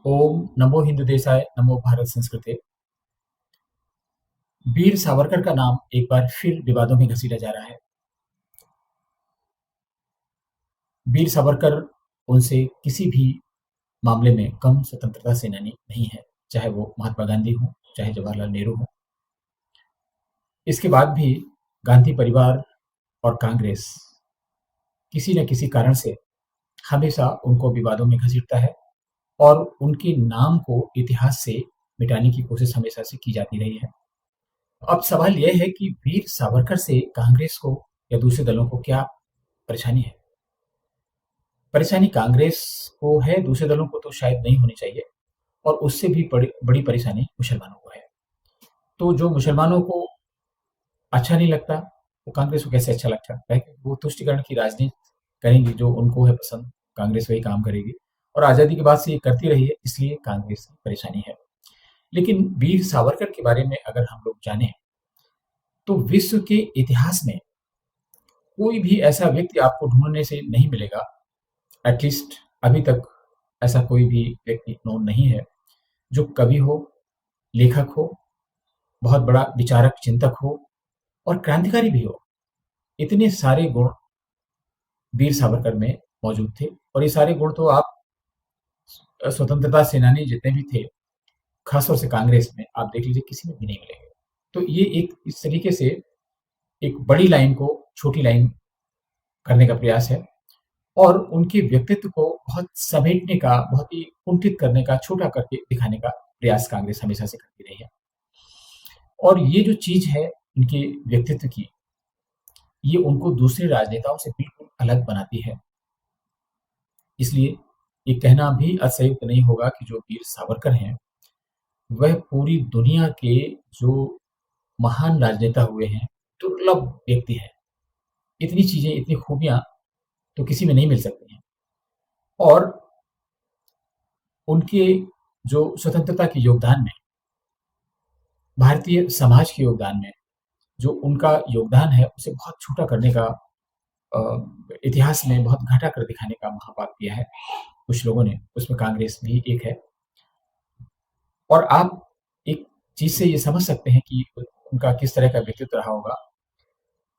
ओम नमो हिंदुदेशाय नमो भारत संस्कृते। वीर सावरकर का नाम एक बार फिर विवादों में घसीटा जा रहा है। वीर सावरकर उनसे किसी भी मामले में कम स्वतंत्रता सेनानी नहीं है, चाहे वो महात्मा गांधी हो, चाहे जवाहरलाल नेहरू हो। इसके बाद भी गांधी परिवार और कांग्रेस किसी न किसी कारण से हमेशा उनको विवादों में घसीटता है और उनके नाम को इतिहास से मिटाने की कोशिश हमेशा से की जाती रही है। अब सवाल यह है कि वीर सावरकर से कांग्रेस को या दूसरे दलों को क्या परेशानी है? परेशानी कांग्रेस को है, दूसरे दलों को तो शायद नहीं होनी चाहिए, और उससे भी बड़ी बड़ी परेशानी मुसलमानों को है। तो जो मुसलमानों को अच्छा नहीं लगता, वो कांग्रेस को कैसे अच्छा लगता है? वो तुष्टिकरण की राजनीति करेंगी, जो उनको है पसंद, कांग्रेस वही काम करेगी और आज़ादी के बाद से ये करती रही है, इसलिए कांग्रेस की परेशानी है। लेकिन वीर सावरकर के बारे में अगर हम लोग जानें, तो विश्व के इतिहास में कोई भी ऐसा व्यक्ति आपको ढूँढने से नहीं मिलेगा, एटलीस्ट अभी तक ऐसा कोई भी व्यक्ति नोन नहीं है, जो कवि हो, लेखक हो, बहुत बड़ा विचारक, चिंतक हो और क्रांतिकारी भी हो। इतने सारे गुण वीर सावरकर में मौजूद थे और ये सारे गुण तो आप स्वतंत्रता सेनानी जितने भी थे, खासतौर से कांग्रेस में, आप देख लीजिए किसी में भी नहीं मिलेंगे। तो ये एक इस तरीके से एक बड़ी लाइन को छोटी लाइन करने का प्रयास है और उनके व्यक्तित्व को बहुत समेटने का, बहुत ही कुंठित करने का, छोटा करके दिखाने का प्रयास कांग्रेस हमेशा से करती रही है। और ये जो चीज़ है उनके व्यक्तित्व की, ये उनको दूसरे राजनेताओं से बिल्कुल अलग बनाती है। इसलिए ये कहना भी अतिशयोक्ति नहीं होगा कि जो वीर सावरकर हैं, वह पूरी दुनिया के जो महान राजनेता हुए हैं, दुर्लभ व्यक्ति हैं। इतनी चीज़ें, इतनी खूबियाँ तो किसी में नहीं मिल सकती हैं। और उनके जो स्वतंत्रता के योगदान में, भारतीय समाज के योगदान में, जो उनका योगदान है, उसे बहुत छोटा करने का, इतिहास में बहुत घटा कर दिखाने का महापाप किया है कुछ लोगों ने, उसमें कांग्रेस भी एक है। और आप एक चीज़ से ये समझ सकते हैं कि उनका किस तरह का व्यक्तित्व रहा होगा।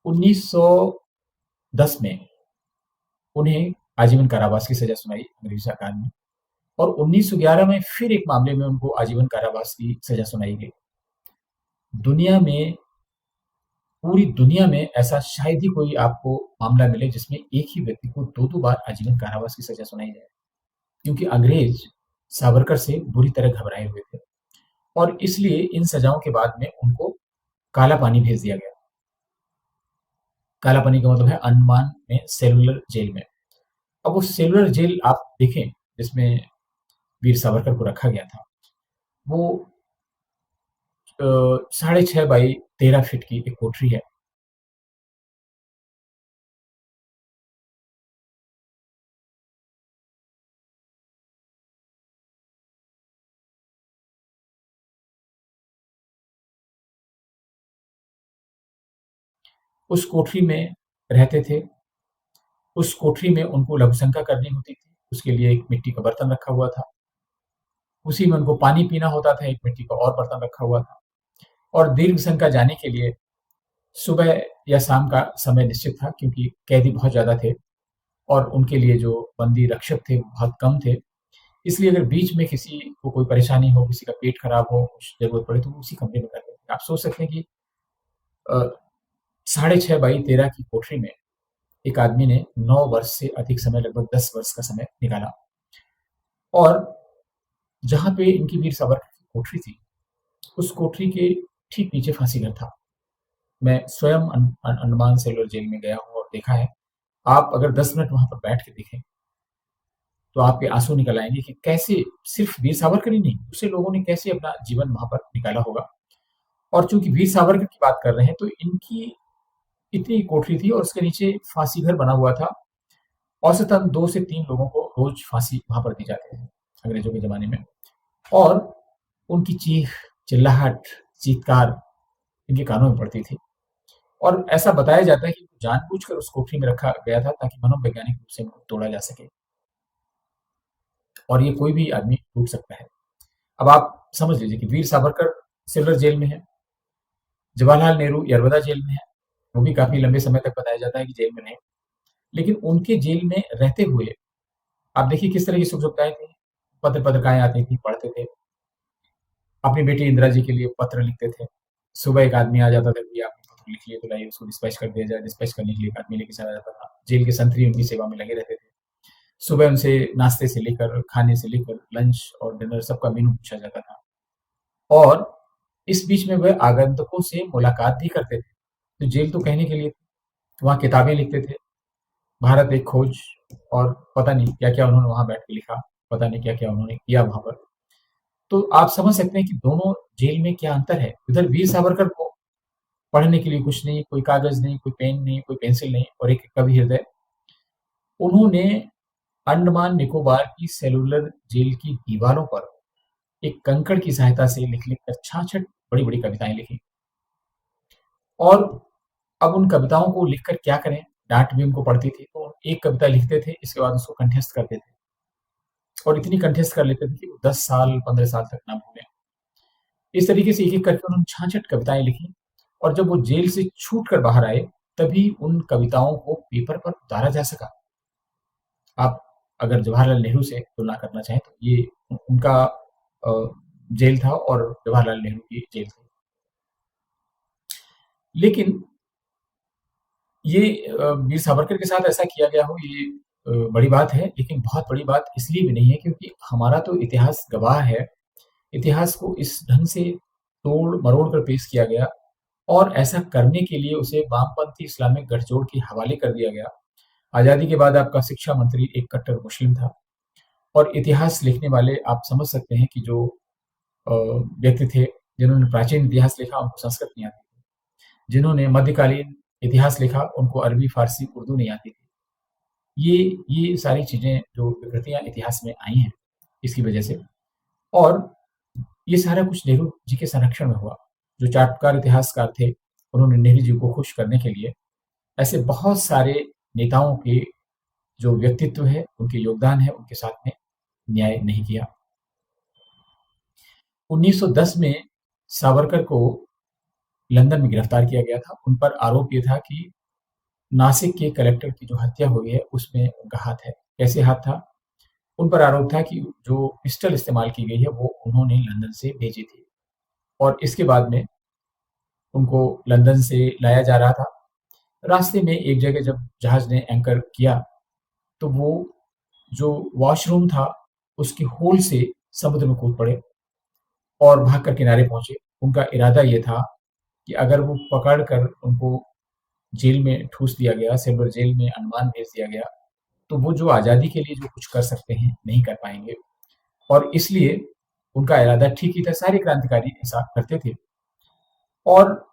1910 में उन्हें आजीवन कारावास की सज़ा सुनाई अंग्रेज़ी सरकार ने और 1911 में फिर एक मामले में उनको आजीवन कारावास की सज़ा सुनाई गई। दुनिया में, पूरी दुनिया में ऐसा शायद ही कोई आपको मामला मिले जिसमें एक ही व्यक्ति को 2-2 बार आजीवन कारावास की सज़ा सुनाई जाए, क्योंकि अंग्रेज़ सावरकर से बुरी तरह घबराए हुए थे और इसलिए इन सज़ाओं के बाद में उनको काला पानी भेज दिया गया। काला पानी का मतलब है अंडमान में सेलुलर जेल में। अब वो सेलुलर जेल आप देखें जिसमें वीर सावरकर को रखा गया था, वो 6.5 बाई 13 फीट की एक कोठरी है। उस कोठरी में रहते थे। उस कोठरी में उनको लघुशंका करनी होती थी, उसके लिए एक मिट्टी का बर्तन रखा हुआ था। उसी में उनको पानी पीना होता था, एक मिट्टी का और बर्तन रखा हुआ था और दीर्घ शंका जाने के लिए सुबह या शाम का समय निश्चित था, क्योंकि कैदी बहुत ज़्यादा थे और उनके लिए जो बंदी रक्षक थे, वो बहुत कम थे। इसलिए अगर बीच में किसी को कोई परेशानी हो, किसी का पेट खराब हो, कुछ ज़रूरत पड़े, तो वो उसी कमरे में करते थे। आप सोच सकते हैं कि अ, 6.5 बाई 13 की कोठरी में एक आदमी ने 9 वर्ष से अधिक समय, लगभग 10 वर्ष का समय निकाला। और जहाँ पे इनकी वीर सावरकर की कोठरी थी, उस कोठरी के ठीक नीचे फांसी घर था। मैं स्वयं अंडमान सेलुलर जेल में गया हूँ और देखा है। आप अगर 10 मिनट वहाँ पर बैठ के देखें, तो आपके आँसू निकल आएँगे कि कैसे सिर्फ़ वीर सावरकर ही नहीं, दूसरे लोगों ने कैसे अपना जीवन वहाँ पर निकाला होगा। और चूँकि वीर सावरकर की बात कर रहे हैं, तो इनकी इतनी कोठरी थी और उसके नीचे फांसी घर बना हुआ था। औसतन 2 से 3 लोगों को रोज़ फांसी वहाँ पर दी जाती थी, अंग्रेज़ों के ज़माने में। और उनकी चीख, चिल्लाहट, चीत्कार इनके कानों में पड़ती थी और ऐसा बताया जाता है कि जानबूझकर उस कोठरी में रखा गया था ताकि मनोवैज्ञानिक रूप से उनको तोड़ा जा सके। और ये कोई भी आदमी टूट सकता है। अब आप समझ लीजिए कि वीर सावरकर सिल्वर जेल में है, जवाहरलाल नेहरू यरवदा जेल में है, वो भी काफ़ी लंबे समय तक बताया जाता है कि जेल में रहे। लेकिन उनके जेल में रहते हुए आप देखिए किस तरह की सुख-सुविधाएँ थी। पत्र-पत्रिकाएँ आती थी, पढ़ते थे। अपनी बेटी इंदिरा जी के लिए पत्र लिखते थे। सुबह एक आदमी आ जाता था कि आप पत्र लिखिए तो लाइए उसको डिस्पैच कर दिया जाए, डिस्पैच करने के लिए एक आदमी लेके चला जाता था। जेल के संतरी उनकी सेवा में लगे रहते थे। सुबह उनसे नाश्ते से लेकर, खाने से लेकर लंच और डिनर सबका मेनू पूछा जाता था। और इस बीच में वह आगंतुकों से मुलाकात भी करते थे। तो जेल तो कहने के लिए थी, वहाँ किताबें लिखते थे, भारत एक खोज और पता नहीं क्या-क्या उन्होंने वहाँ बैठ के लिखा, पता नहीं क्या-क्या उन्होंने किया वहाँ पर। तो आप समझ सकते हैं कि दोनों जेल में क्या अंतर है। उधर वीर सावरकर को पढ़ने के लिए कुछ नहीं, कोई कागज़ नहीं, कोई पेन नहीं, कोई पेंसिल नहीं और एक कवि हृदय। उन्होंने अंडमान निकोबार की सेलुलर जेल की दीवारों पर एक कंकड़ की सहायता से लिख-लिख कर छाछठ बड़ी-बड़ी कविताएँ लिखी। और अब उन कविताओं को लिखकर क्या करें? डाँट भी उनको पड़ती थी, तो एक कविता लिखते थे, इसके बाद उसको कंठस्थ करते थे और इतनी कंठस्थ कर लेते थे कि वो 10 साल, 15 साल तक ना भूलें। इस तरीके से एक-एक करके उन्होंने 66 कविताएँ लिखी और जब वो जेल से छूट कर बाहर आए, तभी उन कविताओं को पेपर पर उतारा जा सका। आप अगर जवाहरलाल नेहरू से तुलना करना चाहें तो ये उनका अ, जेल था और जवाहरलाल नेहरू की जेल थी। लेकिन ये वीर सावरकर के साथ ऐसा किया गया हो ये बड़ी बात है, लेकिन बहुत बड़ी बात इसलिए भी नहीं है क्योंकि हमारा तो इतिहास गवाह है। इतिहास को इस ढंग से तोड़-मरोड़ कर पेश किया गया और ऐसा करने के लिए उसे वामपंथी इस्लामिक गठजोड़ के हवाले कर दिया गया। आज़ादी के बाद आपका शिक्षा मंत्री एक कट्टर मुस्लिम था और इतिहास लिखने वाले आप समझ सकते हैं कि जो व्यक्ति थे, जिन्होंने प्राचीन इतिहास लिखा उनको संस्कृत नहीं आती थी। जिन्होंने मध्यकालीन इतिहास लिखा उनको अरबी, फ़ारसी, उर्दू नहीं आती थी। ये सारी चीज़ें जो विकृतियाँ इतिहास में आई हैं, इसकी वजह से और ये सारा कुछ नेहरू जी के संरक्षण में हुआ। जो चाटुकार इतिहासकार थे, उन्होंने नेहरू जी को खुश करने के लिए ऐसे बहुत सारे नेताओं के जो व्यक्तित्व है, उनके योगदान है, उनके साथ में न्याय नहीं किया। 1910 में सावरकर को लंदन में गिरफ्तार किया गया था। उन पर आरोप ये था कि नासिक के कलेक्टर की जो हत्या हुई है, उसमें उनका हाथ है। कैसे हाथ था? उन पर आरोप था कि जो पिस्टल इस्तेमाल की गई है, वो उन्होंने लंदन से भेजी थी और इसके बाद में उनको लंदन से लाया जा रहा था। रास्ते में एक जगह जब जहाज़ ने एंकर किया, तो वो जो वॉशरूम था, उसके होल से समुद्र में कूद पड़े और भागकर किनारे पहुँचे। उनका इरादा ये था कि अगर वो पकड़ कर उनको जेल में ठूँस दिया गया, सिल्वर जेल में अंडमान भेज दिया गया, तो वो जो आज़ादी के लिए जो कुछ कर सकते हैं, नहीं कर पाएँगे और इसलिए उनका इरादा ठीक ही था, सारे क्रांतिकारी ऐसा करते थे और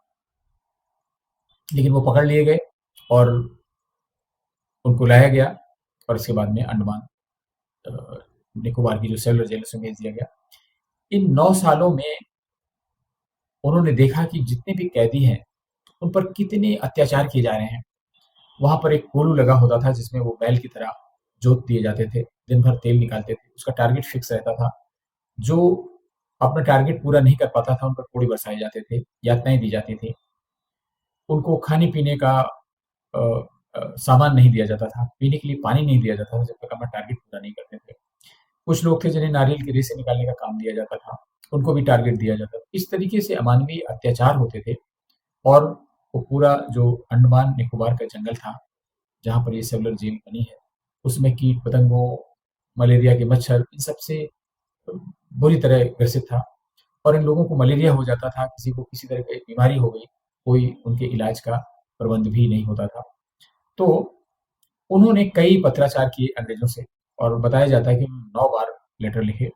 लेकिन वो पकड़ लिए गए और उनको लाया गया और इसके बाद में अंडमान अ, निकोबार की जो सेलुलर जेल है, उसमें भेज दिया गया। इन 9 सालों में उन्होंने देखा कि जितने भी कैदी हैं, उन पर कितने अत्याचार किए जा रहे हैं। वहाँ पर एक कोलू लगा होता था जिसमें वो बैल की तरह जोत दिए जाते थे, दिन भर तेल निकालते थे, उसका टारगेट फिक्स रहता था। जो अपना टारगेट पूरा नहीं कर पाता था, उन पर कोड़े बरसाए जाते थे, यातनाएँ दी जाती थी। उनको खाने-पीने का अ सामान नहीं दिया जाता था, पीने के लिए पानी नहीं दिया जाता था जब तक अपना टारगेट पूरा नहीं करते थे। कुछ लोग थे जिन्हें नारियल की रेशें निकालने का काम दिया जाता था, उनको भी टारगेट दिया जाता था। इस तरीके से अमानवीय अत्याचार होते थे और वो पूरा जो अंडमान निकोबार का जंगल था, जहाँ पर ये सेलुलर जेल बनी है, उसमें कीट-पतंगों, मलेरिया के मच्छर इन सब से बुरी तरह ग्रसित था और इन लोगों को मलेरिया हो जाता था, किसी को किसी तरह की बीमारी हो गई, कोई उनके इलाज का प्रबंध भी नहीं होता था। तो उन्होंने कई पत्राचार किए अंग्रेज़ों से और बताया जाता है कि उन्होंने 9 बार लेटर लिखे,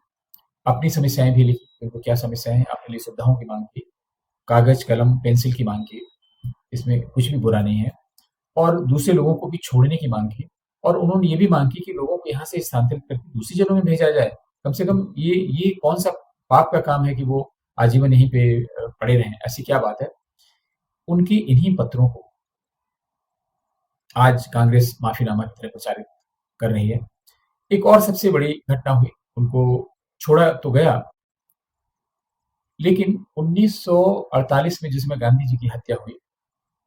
अपनी समस्याएँ भी लिखी, उनको क्या समस्याएँ हैं, अपने लिए सुविधाओं की माँग की, कागज़, कलम, पेंसिल की माँग की, इसमें कुछ भी बुरा नहीं है और दूसरे लोगों को भी छोड़ने की माँग की और उन्होंने ये भी माँग की कि लोगों को यहाँ से स्थानांतरित करके दूसरी जगहों में भेजा जाए। कम से कम ये कौन-सा पाप का काम है कि वो आजीवन यहीं पे पड़े रहें, ऐसी क्या बात है? उनके इन्हीं पत्रों को आज कांग्रेस माफ़ीनामा की तरह प्रचारित कर रही है। एक और सबसे बड़ी घटना हुई उनको छोड़ा तो गया, लेकिन 1948 में जिसमें गांधी जी की हत्या हुई,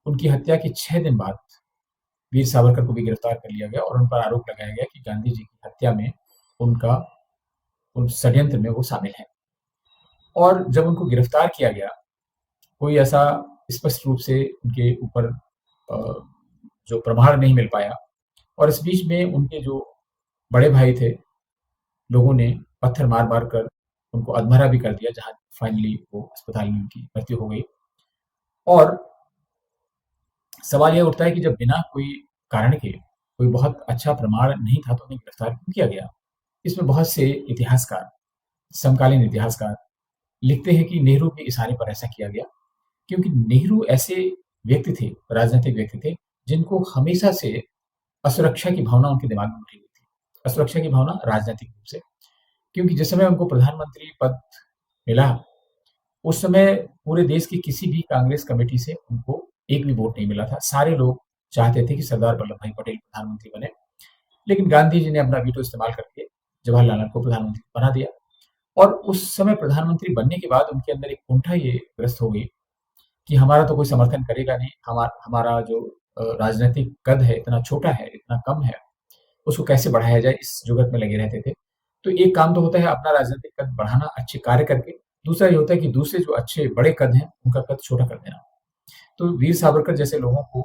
उनकी हत्या के 6 दिन बाद वीर सावरकर को भी गिरफ्तार कर लिया गया और उन पर आरोप लगाया गया कि गांधी जी की हत्या में उनका उस षड्यंत्र में वो शामिल है। और जब उनको गिरफ्तार किया गया, कोई ऐसा स्पष्ट रूप से उनके ऊपर जो प्रमाण नहीं मिल पाया, और इस बीच में उनके जो बड़े भाई थे, लोगों ने पत्थर मार मार कर उनको अधमरा भी कर दिया, जहां फाइनली वो अस्पताल में उनकी मृत्यु हो गई। और सवाल यह उठता है कि जब बिना कोई कारण के कोई बहुत अच्छा प्रमाण नहीं था तो उन्हें गिरफ्तार क्यों किया गया। इसमें बहुत से इतिहासकार, समकालीन इतिहासकार लिखते हैं कि नेहरू के इशारे पर ऐसा किया गया, क्योंकि नेहरू ऐसे व्यक्ति थे, राजनीतिक व्यक्ति थे, जिनको हमेशा से असुरक्षा की भावना उनके दिमाग में उठी हुई थी। असुरक्षा की भावना राजनीतिक रूप से, क्योंकि जिस समय उनको प्रधानमंत्री पद मिला, उस समय पूरे देश की किसी भी कांग्रेस कमेटी से उनको एक भी वोट नहीं मिला था। सारे लोग चाहते थे कि सरदार वल्लभ भाई पटेल प्रधानमंत्री बने, लेकिन गांधी जी ने अपना वीटो इस्तेमाल करके जवाहरलाल नेहरू को प्रधानमंत्री बना दिया। और उस समय प्रधानमंत्री बनने के बाद उनके अंदर एक कुंठा ये ग्रस्त हो गई कि हमारा तो कोई समर्थन करेगा नहीं, हमारा जो राजनीतिक कद है इतना छोटा है, इतना कम है, उसको कैसे बढ़ाया जाए, इस जुगत में लगे रहते थे। तो एक काम तो होता है अपना राजनीतिक कद बढ़ाना अच्छे कार्य करके, दूसरा ये होता है कि दूसरे जो अच्छे बड़े कद हैं उनका कद छोटा कर देना। तो वीर सावरकर जैसे लोगों को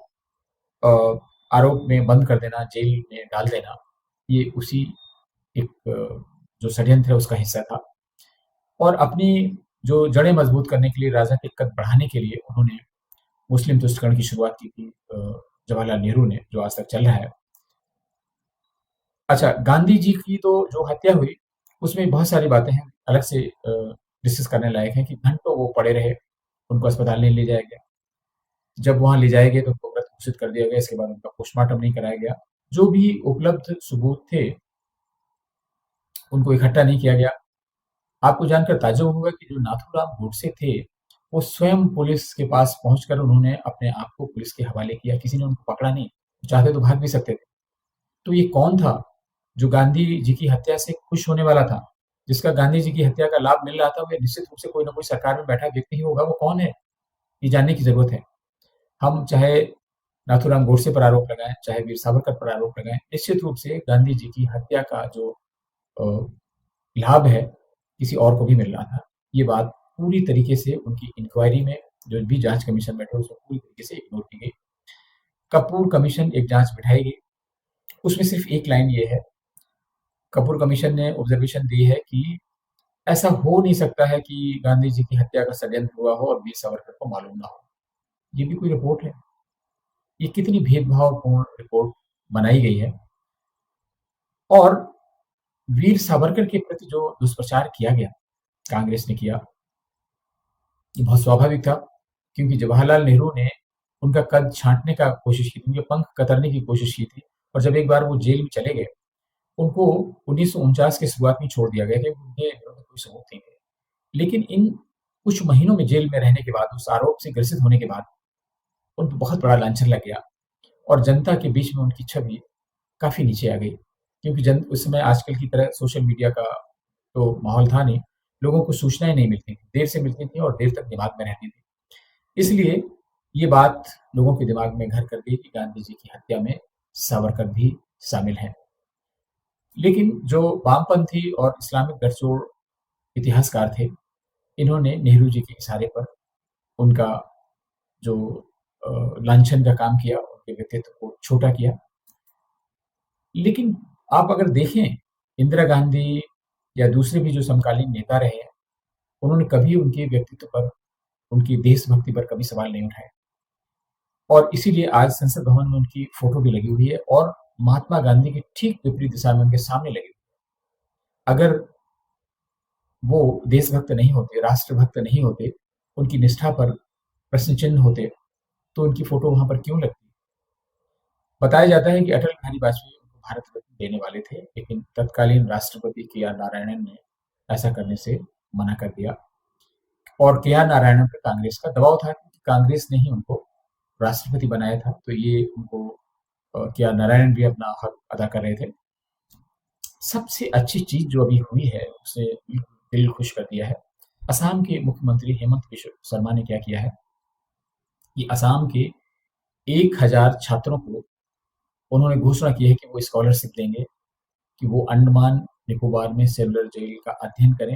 आरोप में बंद कर देना, जेल में डाल देना, ये उसी एक जो षड्यंत्र है उसका हिस्सा था। और अपनी जो जड़ें मजबूत करने के लिए, राजनीतिक कद बढ़ाने के लिए उन्होंने मुस्लिम तुष्टिकरण की शुरुआत की थी, जवाहरलाल नेहरू ने, जो आज तक चल रहा है। अच्छा, गांधी जी की तो जो हत्या हुई, उसमें बहुत सारी बातें हैं, अलग से डिस्कस करने लायक हैं कि घंटों वो पड़े रहे, उनको अस्पताल नहीं ले जाया गया। जब वहाँ ले जाए गए तो उनको मृत घोषित कर दिया गया, इसके बाद उनका पोस्टमार्टम नहीं कराया गया। जो भी उपलब्ध सबूत थे, उनको इकट्ठा नहीं किया गया। आपको जानकर ताज्जुब होगा कि जो नाथूराम गोडसे थे, वो स्वयं पुलिस के पास पहुँचकर उन्होंने अपने आप को पुलिस के हवाले किया, किसी ने उनको पकड़ा नहीं, चाहते तो भाग भी सकते थे। तो ये कौन था जो गांधी जी की हत्या से खुश होने वाला था, जिसका गांधी जी की हत्या का लाभ मिल रहा था, वो निश्चित रूप से कोई ना कोई सरकार में बैठा व्यक्ति ही होगा। वो कौन है, ये जानने की जरूरत है। हम चाहे नाथूराम गोडसे पर आरोप लगाएं, चाहे वीर सावरकर पर आरोप लगाएं, निश्चित रूप से गांधी जी की हत्या का जो लाभ है किसी और को भी मिल रहा था। ये बात पूरी तरीके से उनकी इंक्वायरी में, जो भी जांच कमीशन बैठे उसमें पूरी तरीके से इग्नोर की गई। कपूर कमीशन एक जांच बिठाई गई, उसमें सिर्फ एक लाइन ये है, कपूर कमीशन ने ऑब्जर्वेशन दी है कि ऐसा हो नहीं सकता है कि गांधी जी की हत्या का षड्यंत्र हुआ हो और वीर सावरकर को मालूम ना हो। ये भी कोई रिपोर्ट है? ये कितनी भेदभावपूर्ण रिपोर्ट बनाई गई है। और वीर सावरकर के प्रति जो दुष्प्रचार किया गया, कांग्रेस ने किया, ये बहुत स्वाभाविक था, क्योंकि जवाहरलाल नेहरू ने उनका कद छांटने का कोशिश की थी, उनके पंख कतरने की कोशिश की थी। और जब एक बार वो जेल में चले गए, उनको 1949 के शुरुआत में छोड़ दिया गया कि उनके कोई सबूत नहीं थे। लेकिन इन कुछ महीनों में जेल में रहने के बाद, उस आरोप से ग्रसित होने के बाद, उन पर बहुत बड़ा लांछन लग गया और जनता के बीच में उनकी छवि काफ़ी नीचे आ गई, क्योंकि उस समय आजकल की तरह सोशल मीडिया का तो माहौल था नहीं, लोगों को सूचनाएँ नहीं मिलती थी, देर से मिलती थी और देर तक दिमाग में रहती थी। इसलिए ये बात लोगों के दिमाग में घर कर गई कि गांधी जी की हत्या में सावरकर भी शामिल हैं। लेकिन जो वामपंथी और इस्लामिक गठजोड़ इतिहासकार थे, इन्होंने नेहरू जी के इशारे पर उनका जो लांछन का काम किया, उनके व्यक्तित्व को छोटा किया। लेकिन आप अगर देखें, इंदिरा गांधी या दूसरे भी जो समकालीन नेता रहे हैं, उन्होंने कभी उनके व्यक्तित्व पर, उनकी देशभक्ति पर कभी सवाल नहीं उठाए। और इसीलिए आज संसद भवन में उनकी फोटो भी लगी हुई है और महात्मा गांधी की ठीक विपरीत दिशा में उनके सामने लगी हुई है। अगर वो देशभक्त नहीं होते, राष्ट्रभक्त नहीं होते, उनकी निष्ठा पर प्रश्न चिन्ह होते, तो उनकी फोटो वहां पर क्यों लगती? बताया जाता है कि अटल बिहारी वाजपेयी उनको भारत रत्न देने वाले थे, लेकिन तत्कालीन राष्ट्रपति के आर नारायणन ने ऐसा करने से मना कर दिया। और के आर नारायणन पर कांग्रेस का दबाव था, क्योंकि कांग्रेस ने ही उनको राष्ट्रपति बनाया था, तो ये उनको के आर नारायणन भी अपना हक अदा कर रहे थे। सबसे अच्छी चीज़ जो अभी हुई है, उसने दिल खुश कर दिया है। असम के मुख्यमंत्री हेमंत बिश्व शर्मा ने क्या किया है कि असम के 1000 छात्रों को उन्होंने घोषणा की है कि वो स्कॉलरशिप देंगे, कि वो अंडमान निकोबार में सेलुलर जेल का अध्ययन करें,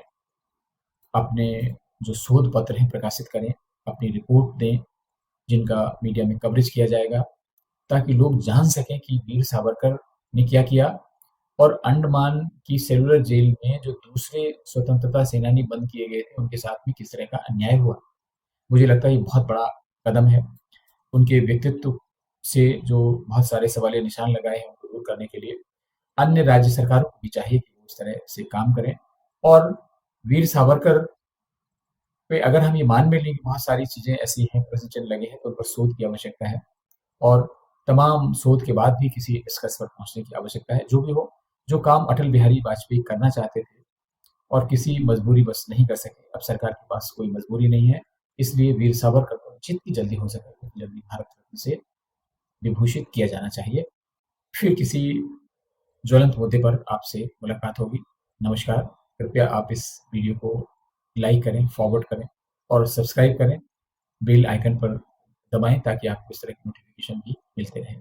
अपने जो शोध पत्र हैं प्रकाशित करें, अपनी रिपोर्ट दें, जिनका मीडिया में कवरेज किया जाएगा, ताकि लोग जान सकें कि वीर सावरकर ने क्या किया और अंडमान की सेलुलर जेल में जो दूसरे स्वतंत्रता सेनानी बंद किए गए थे, उनके साथ में किस तरह का अन्याय हुआ। मुझे लगता है ये बहुत बड़ा कदम है। उनके व्यक्तित्व से जो बहुत सारे सवालिया निशान लगाए हैं, उनको दूर करने के लिए अन्य राज्य सरकारों को भी चाहिए कि वो उस तरह से काम करें। और वीर सावरकर पे अगर हम ये मान भी लें कि बहुत सारी चीज़ें ऐसी हैं, प्रश्न चिन्ह लगे हैं, तो उन पर शोध की आवश्यकता है और तमाम शोध के बाद भी किसी निष्कर्ष पर पहुँचने की आवश्यकता है। जो भी हो, जो काम अटल बिहारी वाजपेयी करना चाहते थे और किसी मजबूरीवश नहीं कर सके, अब सरकार के पास कोई मजबूरी नहीं है, इसलिए वीर सावरकर को जितनी जल्दी हो सके उतनी जल्दी भारत रत्न से विभूषित किया जाना चाहिए। फिर किसी ज्वलंत मुद्दे पर आपसे मुलाकात होगी। नमस्कार। कृपया आप इस वीडियो को लाइक करें, फॉरवर्ड करें और सब्सक्राइब करें। बेल आइकन पर दबाएँ ताकि आपको इस तरह की नोटिफ़िकेशन भी मिलते रहें।